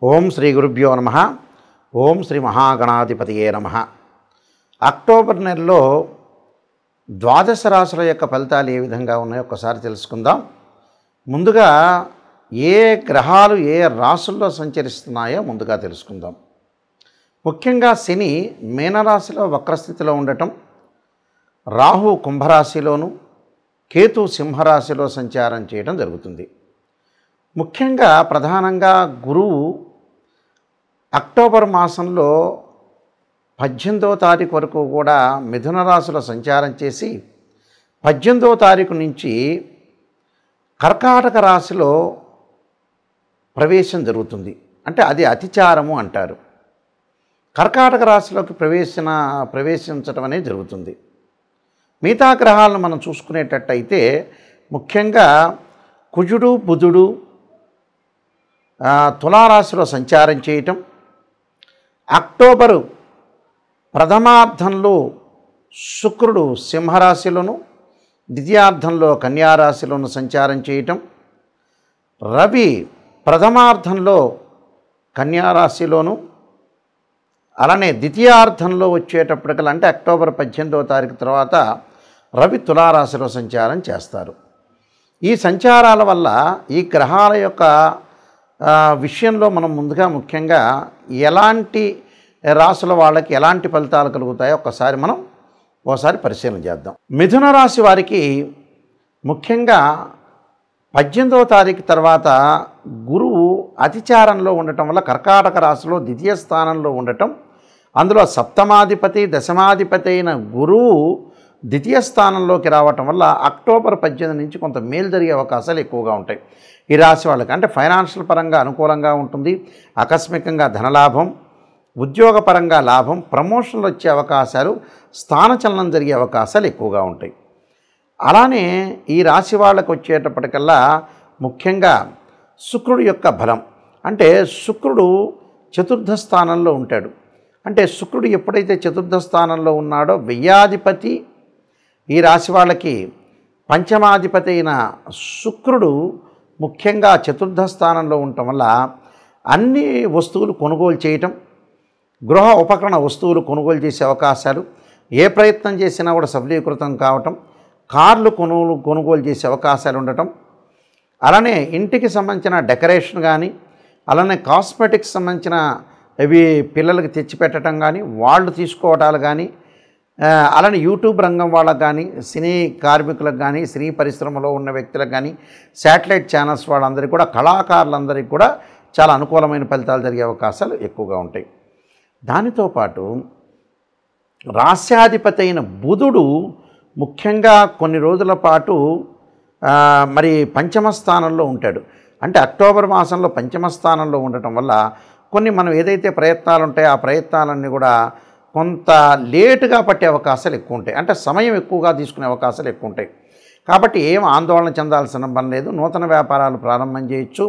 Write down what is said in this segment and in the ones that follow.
ఓం శ్రీ గురుభ్యో నమః. ఓం శ్రీ మహాగణాధిపతియే నమః. అక్టోబర్ నెలలో ద్వాదశ రాశుల యొక్క ఫలితాలు ఏ విధంగా ఉన్నాయో ఒక్కసారి తెలుసుకుందాం. ముందుగా ఏ గ్రహాలు ఏ రాశుల్లో సంచరిస్తున్నాయో ముందుగా తెలుసుకుందాం. ముఖ్యంగా శని మీనరాశిలో వక్రస్థితిలో ఉండటం, రాహు కుంభరాశిలోను, కేతు సింహరాశిలో సంచారం చేయడం జరుగుతుంది. ముఖ్యంగా ప్రధానంగా గురువు అక్టోబర్ మాసంలో 18వ తారీఖు వరకు కూడా మిథున రాశిలో సంచారం చేసి 18వ తారీఖు నుంచి కర్కాటక రాశిలో ప్రవేశం జరుగుతుంది. అంటే అది అతిచారము అంటారు. కర్కాటక రాశిలోకి ప్రవేశించడం అనేది జరుగుతుంది. మిగతా గ్రహాలను మనం చూసుకునేటట్టయితే ముఖ్యంగా కుజుడు బుధుడు తులారాశిలో సంచారం చేయటం, అక్టోబరు ప్రథమార్థంలో శుక్రుడు సింహరాశిలోను, ద్వితీయార్థంలో కన్యారాశిలోను సంచారం చేయటం, రవి ప్రథమార్థంలో కన్యారాశిలోను, అలానే ద్వితీయార్థంలో వచ్చేటప్పటికల్లా అంటే అక్టోబర్ 18వ తారీఖు తర్వాత రవి తులారాశిలో సంచారం చేస్తారు. ఈ సంచారాల వల్ల ఈ గ్రహాల యొక్క విషయంలో మనం ముందుగా ముఖ్యంగా ఎలాంటి రాశుల వాళ్ళకి ఎలాంటి ఫలితాలు కలుగుతాయో ఒకసారి పరిశీలన చేద్దాం. మిథున రాశి వారికి ముఖ్యంగా 18వ తారీఖు తర్వాత గురువు అతిచారంలో ఉండటం వల్ల కర్కాటక రాశిలో ద్వితీయ స్థానంలో ఉండటం, అందులో సప్తమాధిపతి దశమాధిపతి అయిన గురువు ద్వితీయ స్థానంలోకి రావటం వల్ల అక్టోబర్ 18 నుంచి కొంత మేలు జరిగే అవకాశాలు ఎక్కువగా ఉంటాయి. ఈ రాశి వాళ్ళకి అంటే ఫైనాన్షియల్ పరంగా అనుకూలంగా ఉంటుంది. ఆకస్మికంగా ధనలాభం, ఉద్యోగపరంగా లాభం, ప్రమోషన్లు వచ్చే అవకాశాలు, స్థానచలనం జరిగే అవకాశాలు ఎక్కువగా ఉంటాయి. అలానే ఈ రాశి వాళ్ళకు వచ్చేటప్పటికల్లా ముఖ్యంగా శుక్రుడు యొక్క బలం అంటే శుక్రుడు చతుర్థ స్థానంలో ఉంటాడు. అంటే శుక్రుడు ఎప్పుడైతే చతుర్థ స్థానంలో ఉన్నాడో వ్యయాధిపతి ఈ రాశి వాళ్ళకి పంచమాధిపతి అయిన శుక్రుడు ముఖ్యంగా చతుర్థ స్థానంలో ఉండటం వల్ల అన్ని వస్తువులు కొనుగోలు చేయటం, గృహ ఉపకరణ వస్తువులు కొనుగోలు చేసే అవకాశాలు, ఏ ప్రయత్నం చేసినా కూడా సఫలీకృతం కావటం, కార్లు కొనుగోలు చేసే అవకాశాలు ఉండటం, అలానే ఇంటికి సంబంధించిన డెకరేషన్ కానీ, అలానే కాస్మెటిక్స్ సంబంధించిన ఇవి పిల్లలకి తెచ్చిపెట్టడం కానీ, వాళ్ళు తీసుకోవటాలు కానీ, అలానే యూట్యూబ్ రంగం వాళ్ళకు కానీ, సినీ కార్మికులకు కానీ, సినీ పరిశ్రమలో ఉన్న వ్యక్తులకు కానీ, శాటిలైట్ ఛానల్స్ వాళ్ళందరికీ కూడా, కళాకారులందరికీ కూడా చాలా అనుకూలమైన ఫలితాలు జరిగే అవకాశాలు ఎక్కువగా ఉంటాయి. దానితో పాటు రాస్యాధిపతి అయిన బుధుడు ముఖ్యంగా కొన్ని రోజుల పాటు మరి పంచమ స్థానంలో ఉంటాడు. అంటే అక్టోబర్ మాసంలో పంచమ స్థానంలో ఉండటం వల్ల కొన్ని మనం ఏదైతే ప్రయత్నాలు ఉంటాయో ఆ ప్రయత్నాలన్నీ కూడా కొంత లేటుగా పట్టే అవకాశాలు ఎక్కువ ఉంటాయి. అంటే సమయం ఎక్కువగా తీసుకునే అవకాశాలు ఎక్కువ ఉంటాయి. కాబట్టి ఏం ఆందోళన చెందాల్సిన పని లేదు. నూతన వ్యాపారాలు ప్రారంభం చేయొచ్చు.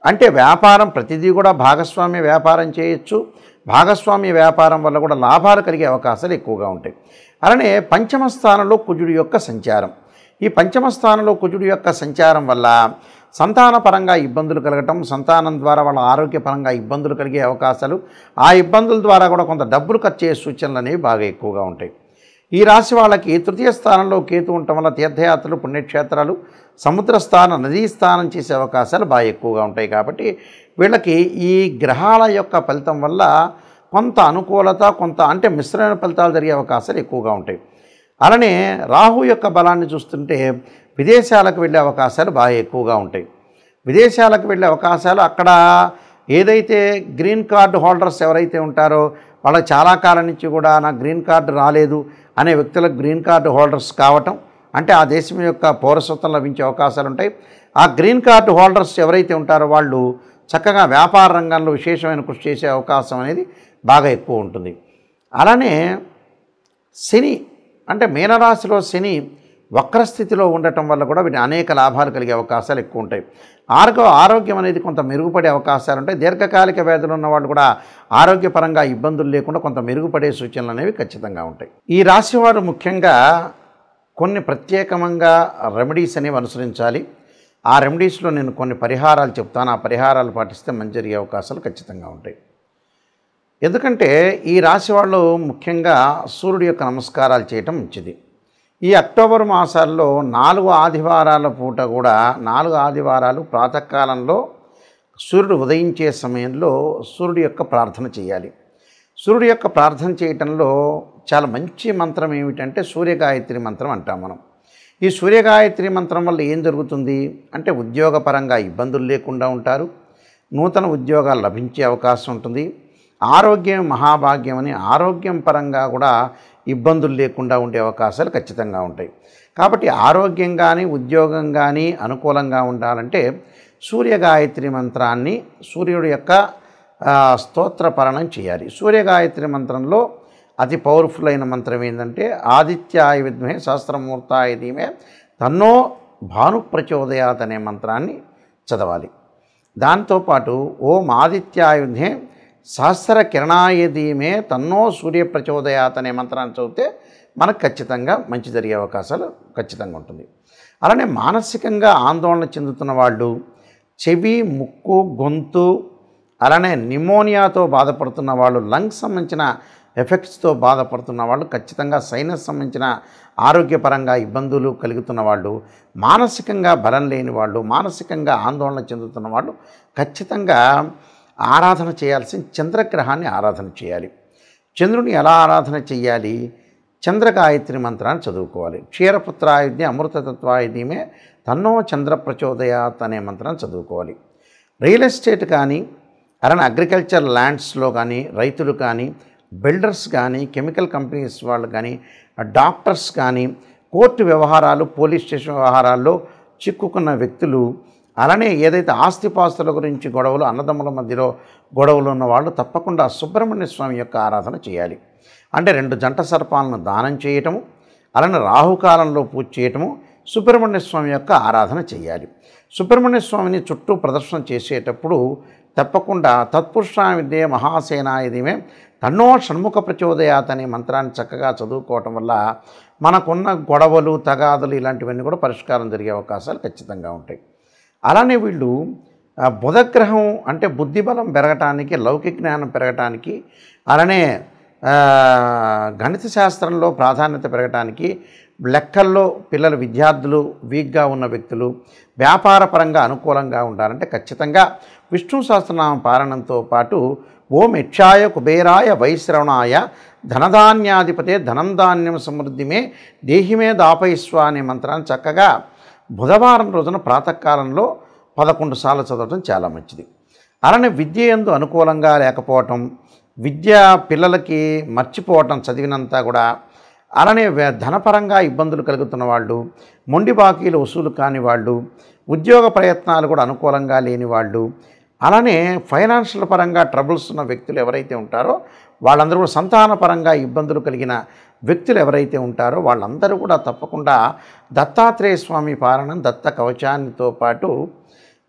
అంటే వ్యాపారం ప్రతిదీ కూడా భాగస్వామ్య వ్యాపారం చేయొచ్చు. భాగస్వామ్య వ్యాపారం వల్ల కూడా లాభాలు కలిగే అవకాశాలు ఎక్కువగా ఉంటాయి. అలానే పంచమ స్థానంలో కుజుడి యొక్క సంచారం, ఈ పంచమ స్థానంలో కుజుడి యొక్క సంచారం వల్ల సంతానపరంగా ఇబ్బందులు కలగటం, సంతానం ద్వారా వాళ్ళ ఆరోగ్యపరంగా ఇబ్బందులు కలిగే అవకాశాలు, ఆ ఇబ్బందుల ద్వారా కూడా కొంత డబ్బులు ఖర్చు అయ్యే సూచనలు అనేవి బాగా ఎక్కువగా ఉంటాయి. ఈ రాశి వాళ్ళకి తృతీయ స్థానంలో కేతు ఉండటం వల్ల తీర్థయాత్రలు, పుణ్యక్షేత్రాలు, సముద్ర స్థానం, నదీ స్థానం చేసే అవకాశాలు బాగా ఎక్కువగా ఉంటాయి. కాబట్టి వీళ్ళకి ఈ గ్రహాల యొక్క ఫలితం వల్ల కొంత అనుకూలత, కొంత అంటే మిశ్రమైన ఫలితాలు జరిగే అవకాశాలు ఎక్కువగా ఉంటాయి. అలానే రాహు యొక్క బలాన్ని చూస్తుంటే విదేశాలకు వెళ్ళే అవకాశాలు బాగా ఎక్కువగా ఉంటాయి. విదేశాలకు వెళ్ళే అవకాశాలు అక్కడ ఏదైతే గ్రీన్ కార్డు హోల్డర్స్ ఎవరైతే ఉంటారో వాళ్ళకి చాలా కాలం నుంచి కూడా నాకు గ్రీన్ కార్డు రాలేదు అనే వ్యక్తులకు గ్రీన్ కార్డు హోల్డర్స్ కావటం, అంటే ఆ దేశం యొక్క పౌరసత్వం లభించే అవకాశాలు ఉంటాయి. ఆ గ్రీన్ కార్డు హోల్డర్స్ ఎవరైతే ఉంటారో వాళ్ళు చక్కగా వ్యాపార రంగంలో విశేషమైన కృషి చేసే అవకాశం అనేది బాగా ఎక్కువ ఉంటుంది. అలానే శని అంటే మీనరాశిలో శని వక్రస్థితిలో ఉండటం వల్ల కూడా వీటి అనేక లాభాలు కలిగే అవకాశాలు ఎక్కువ ఉంటాయి. ఆరోగ్యం అనేది కొంత మెరుగుపడే అవకాశాలు ఉంటాయి. దీర్ఘకాలిక వ్యాధులు ఉన్న వాళ్ళు కూడా ఆరోగ్యపరంగా ఇబ్బందులు లేకుండా కొంత మెరుగుపడే సూచనలు అనేవి ఖచ్చితంగా ఉంటాయి. ఈ రాశి వారు ముఖ్యంగా కొన్ని ప్రత్యేకంగా రెమెడీస్ అనేవి అనుసరించాలి. ఆ రెమెడీస్లో నేను కొన్ని పరిహారాలు చెప్తాను. ఆ పరిహారాలు పాటిస్తే మంచి జరిగే అవకాశాలు ఖచ్చితంగా ఉంటాయి. ఎందుకంటే ఈ రాశి వాళ్ళు ముఖ్యంగా సూర్యుడి యొక్క నమస్కారాలు చేయటం మంచిది. ఈ అక్టోబర్ మాసాల్లో 4 ఆదివారాల పూట కూడా 4 ఆదివారాలు ప్రాతకాలంలో సూర్యుడు ఉదయించే సమయంలో సూర్యుడి యొక్క ప్రార్థన చేయాలి. సూర్యుడి యొక్క ప్రార్థన చేయటంలో చాలా మంచి మంత్రం ఏమిటంటే సూర్యగాయత్రి మంత్రం అంటాం మనం. ఈ సూర్యగాయత్రి మంత్రం వల్ల ఏం జరుగుతుంది అంటే ఉద్యోగపరంగా ఇబ్బందులు లేకుండా ఉంటారు. నూతన ఉద్యోగాలు లభించే అవకాశం ఉంటుంది. ఆరోగ్యం మహాభాగ్యం అని ఆరోగ్యం పరంగా కూడా ఇబ్బందులు లేకుండా ఉండే అవకాశాలు ఖచ్చితంగా ఉంటాయి. కాబట్టి ఆరోగ్యం కానీ ఉద్యోగం కానీ అనుకూలంగా ఉండాలంటే సూర్యగాయత్రి మంత్రాన్ని సూర్యుడి యొక్క స్తోత్రపరణం చేయాలి. సూర్యగాయత్రి మంత్రంలో అతి పవర్ఫుల్ అయిన మంత్రం ఏంటంటే ఆదిత్యాయ విద్మహే సహస్రమూర్తాయ ధీమహి తన్నో భాను ప్రచోదయాత్ అనే మంత్రాన్ని చదవాలి. దాంతోపాటు ఓం ఆదిత్యాయ విద్మహే సహస్ర కిరణాయ ధీమహి తన్నో సూర్య ప్రచోదయాత్ అనే మంత్రాన్ని చదివితే మనకు ఖచ్చితంగా మంచి జరిగే అవకాశాలు ఖచ్చితంగా ఉంటుంది. అలానే మానసికంగా ఆందోళన చెందుతున్న వాళ్ళు, చెవి ముక్కు గొంతు అలానే నిమోనియాతో బాధపడుతున్న వాళ్ళు, లంగ్స్ సంబంధించిన ఎఫెక్ట్స్తో బాధపడుతున్న వాళ్ళు, ఖచ్చితంగా సైనస్ సంబంధించిన ఆరోగ్యపరంగా ఇబ్బందులు కలుగుతున్న వాళ్ళు, మానసికంగా బలం లేని వాళ్ళు, మానసికంగా ఆందోళన చెందుతున్న వాళ్ళు ఖచ్చితంగా ఆరాధన చేయాల్సిన చంద్రగ్రహాన్ని ఆరాధన చేయాలి. చంద్రుని ఎలా ఆరాధన చేయాలి? చంద్రగాయత్రి మంత్రాన్ని చదువుకోవాలి. క్షీరపుత్రాయుధ్య అమృతతత్వాయ ధీమహి తన్నో చంద్ర ప్రచోదయాత్ అనే మంత్రాన్ని చదువుకోవాలి. రియల్ ఎస్టేట్ కానీ అలానే అగ్రికల్చర్ ల్యాండ్స్లో కానీ రైతులు కానీ బిల్డర్స్ కానీ కెమికల్ కంపెనీస్ వాళ్ళు కానీ డాక్టర్స్ కానీ కోర్టు వ్యవహారాలు పోలీస్ స్టేషన్ వ్యవహారాల్లో చిక్కుకున్న వ్యక్తులు అలానే ఏదైతే ఆస్తిపాస్తుల గురించి గొడవలు అన్నదమ్ముల మధ్యలో గొడవలు ఉన్న వాళ్ళు తప్పకుండా సుబ్రహ్మణ్య స్వామి యొక్క ఆరాధన చేయాలి. అంటే 2 జంట సర్పాలను దానం చేయటము అలానే రాహుకాలంలో పూజ చేయటము సుబ్రహ్మణ్య స్వామి యొక్క ఆరాధన చేయాలి. సుబ్రహ్మణ్య స్వామిని చుట్టూ ప్రదర్శన చేసేటప్పుడు తప్పకుండా తత్పురుషాయ విద్యే మహాసేనాయ ధీమహి తన్నో షణ్ముఖ ప్రచోదయాత్ అనే మంత్రాన్ని చక్కగా చదువుకోవటం వల్ల మనకున్న గొడవలు తగాదులు ఇలాంటివన్నీ కూడా పరిష్కారం జరిగే అవకాశాలు ఖచ్చితంగా ఉంటాయి. అలానే వీళ్ళు బుధగ్రహం అంటే బుద్ధిబలం పెరగటానికి లౌకిక జ్ఞానం పెరగటానికి అలానే గణిత శాస్త్రంలో ప్రాధాన్యత పెరగటానికి లెక్కల్లో పిల్లలు విద్యార్థులు వీక్గా ఉన్న వ్యక్తులు వ్యాపారపరంగా అనుకూలంగా ఉండాలంటే ఖచ్చితంగా విష్ణు సహస్రనామ పారాయణంతో పాటు ఓం యక్షాయ కుబేరాయ వైశ్రవణాయ ధనధాన్యాధిపతే ధనం ధాన్యం సమృద్ధిమే దేహిమే దాపయిస్వ అనే మంత్రాన్ని చక్కగా బుధవారం రోజున ప్రాతకాలంలో 11 సార్లు చదవడం చాలా మంచిది. అలానే విద్య యందు అనుకూలంగా లేకపోవటం, విద్య పిల్లలకి మర్చిపోవటం చదివినంతా కూడా, అలానే ధనపరంగా ఇబ్బందులు కలుగుతున్న వాళ్ళు, మొండి బాకీలు వసూలు కాని వాళ్ళు, ఉద్యోగ ప్రయత్నాలు కూడా అనుకూలంగా లేని వాళ్ళు, అలానే ఫైనాన్షియల్ పరంగా ట్రబుల్స్ ఉన్న వ్యక్తులు ఎవరైతే ఉంటారో వాళ్ళందరూ కూడా సంతానపరంగా ఇబ్బందులు కలిగిన వ్యక్తులు ఎవరైతే ఉంటారో వాళ్ళందరూ కూడా తప్పకుండా దత్తాత్రేయ స్వామి పారాయణం దత్త కవచాన్నితో పాటు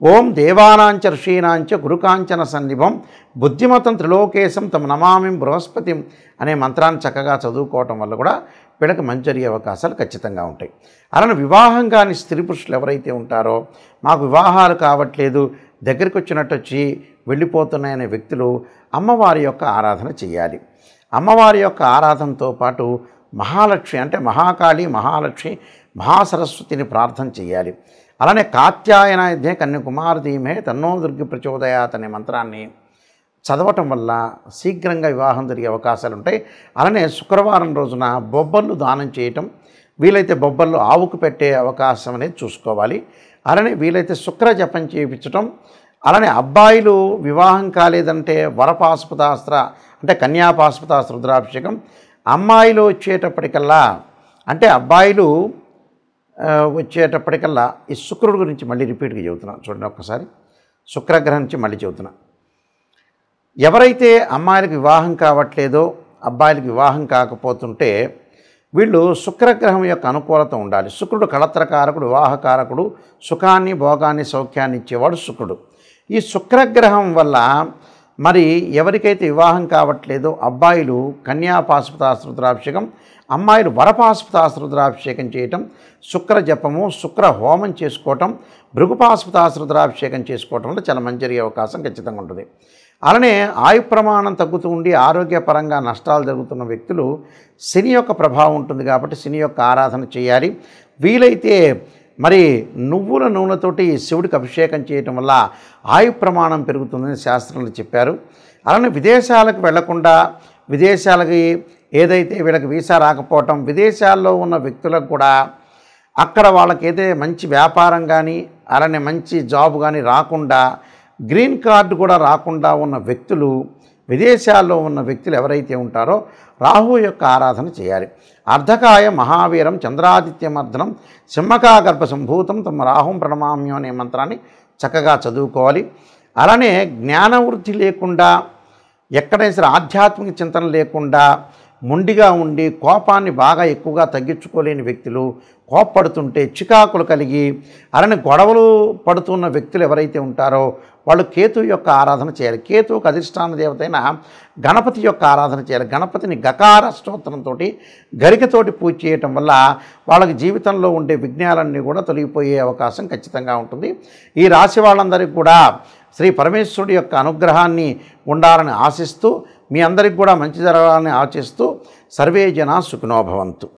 ఓం దేవానాంచ ఋషీనాంచ గురుకాంచన సన్నిభం బుద్ధిమతం త్రిలోకేశం తమ నమామిం బృహస్పతిం అనే మంత్రాన్ని చక్కగా చదువుకోవటం వల్ల కూడా వీళ్ళకి మంచి జరిగే అవకాశాలు ఖచ్చితంగా ఉంటాయి. అలానే వివాహం కాని స్త్రీ పురుషులు ఎవరైతే ఉంటారో మాకు వివాహాలు కావట్లేదు దగ్గరికి వచ్చినట్టు వచ్చి వెళ్ళిపోతున్నాయనే వ్యక్తులు అమ్మవారి యొక్క ఆరాధన చేయాలి. అమ్మవారి యొక్క ఆరాధనతో పాటు మహాలక్ష్మి అంటే మహాకాళి మహాలక్ష్మి మహాసరస్వతిని ప్రార్థన చేయాలి. అలానే కాత్యాయనాయుధ్యే కన్యాకుమార ధీమహి తన్నో దుర్గి ప్రచోదయాత్ అనే మంత్రాన్ని చదవటం వల్ల శీఘ్రంగా వివాహం జరిగే అవకాశాలు ఉంటాయి. అలానే శుక్రవారం రోజున బొబ్బర్లు దానం చేయటం, వీలైతే బొబ్బర్లు ఆవుకు పెట్టే అవకాశం అనేది చూసుకోవాలి. అలానే వీలైతే శుక్ర జపం చేయించటం, అలానే అబ్బాయిలు వివాహం కాలేదంటే వరపాశుపతాస్త్ర అంటే కన్యాపాశుపతాస్త్ర రుద్రాభిషేకం, అమ్మాయిలు వచ్చేటప్పటికల్లా అంటే అబ్బాయిలు వచ్చేటప్పటికల్లా ఈ శుక్రుడి గురించి మళ్ళీ రిపీట్గా చెబుతున్నాను చూడండి ఒక్కసారి. శుక్రగ్రహం నుంచి మళ్ళీ చెబుతున్నా. ఎవరైతే అమ్మాయిలకు వివాహం కావట్లేదో అబ్బాయిలకు వివాహం కాకపోతుంటే వీళ్ళు శుక్రగ్రహం యొక్క అనుకూలత ఉండాలి. శుక్రుడు కళత్రకారకుడు వివాహకారకుడు సుఖాన్ని భోగాన్ని సౌఖ్యాన్ని ఇచ్చేవాడు శుక్రుడు. ఈ శుక్రగ్రహం వల్ల మరి ఎవరికైతే వివాహం కావట్లేదో అబ్బాయిలు కన్యా పాశుపతాస్త్ర రుద్రాభిషేకం, అమ్మాయిలు వరపాశుపతాస్త్ర రుద్రాభిషేకం చేయటం, శుక్ర జపము, శుక్ర హోమం చేసుకోవటం, భృగుపాశుపతాస్త్ర రుద్రాభిషేకం చేసుకోవటం వల్ల చాలా మంచి జరిగే అవకాశం ఖచ్చితంగా ఉంటుంది. అలానే ఆయు ప్రమాణం తగ్గుతూ ఉండి ఆరోగ్యపరంగా నష్టాలు జరుగుతున్న వ్యక్తులు శని యొక్క ప్రభావం ఉంటుంది కాబట్టి శని యొక్క ఆరాధన చేయాలి. వీలైతే మరి నువ్వుల నూనెతోటి శివుడికి అభిషేకం చేయటం వల్ల ఆయు ప్రమాణం పెరుగుతుందని శాస్త్రంలో చెప్పారు. అలానే విదేశాలకు వెళ్లకుండా, విదేశాలకి ఏదైతే వీళ్ళకి వీసా రాకపోవటం, విదేశాల్లో ఉన్న వ్యక్తులకు కూడా అక్కడ వాళ్ళకైతే మంచి వ్యాపారం కానీ అలానే మంచి జాబ్ కానీ రాకుండా, గ్రీన్ కార్డు కూడా రాకుండా ఉన్న వ్యక్తులు, విదేశాల్లో ఉన్న వ్యక్తులు ఎవరైతే ఉంటారో రాహు యొక్క ఆరాధన చేయాలి. అర్ధకాయ మహావీరం చంద్రాదిత్యమర్ధనం సింహకాగర్భ సంభూతం తమ రాహుం ప్రణమామ్యం అనే మంత్రాన్ని చక్కగా చదువుకోవాలి. అలానే జ్ఞానవృద్ధి లేకుండా, ఎక్కడైనా సరే ఆధ్యాత్మిక చింతన లేకుండా మొండిగా ఉండి కోపాన్ని బాగా ఎక్కువగా తగ్గించుకోలేని వ్యక్తులు, కోప్పడుతుంటే చికాకులు కలిగి అలానే గొడవలు పడుతున్న వ్యక్తులు ఎవరైతే ఉంటారో వాళ్ళు కేతు యొక్క ఆరాధన చేయాలి. కేతువుకు అధిష్టాన దేవత అయిన గణపతి యొక్క ఆరాధన చేయాలి. గణపతిని గకార స్తోత్రంతో గరికతోటి పూజ చేయటం వల్ల వాళ్ళకి జీవితంలో ఉండే విఘ్నాలన్నీ కూడా తొలగిపోయే అవకాశం ఖచ్చితంగా ఉంటుంది. ఈ రాశి వాళ్ళందరికీ కూడా శ్రీ పరమేశ్వరుడి యొక్క అనుగ్రహాన్ని ఉండాలని ఆశిస్తూ, మీ అందరికి కూడా మంచి జరగాలని ఆశిస్తూ సర్వే జనా సుఖినో భవంతు.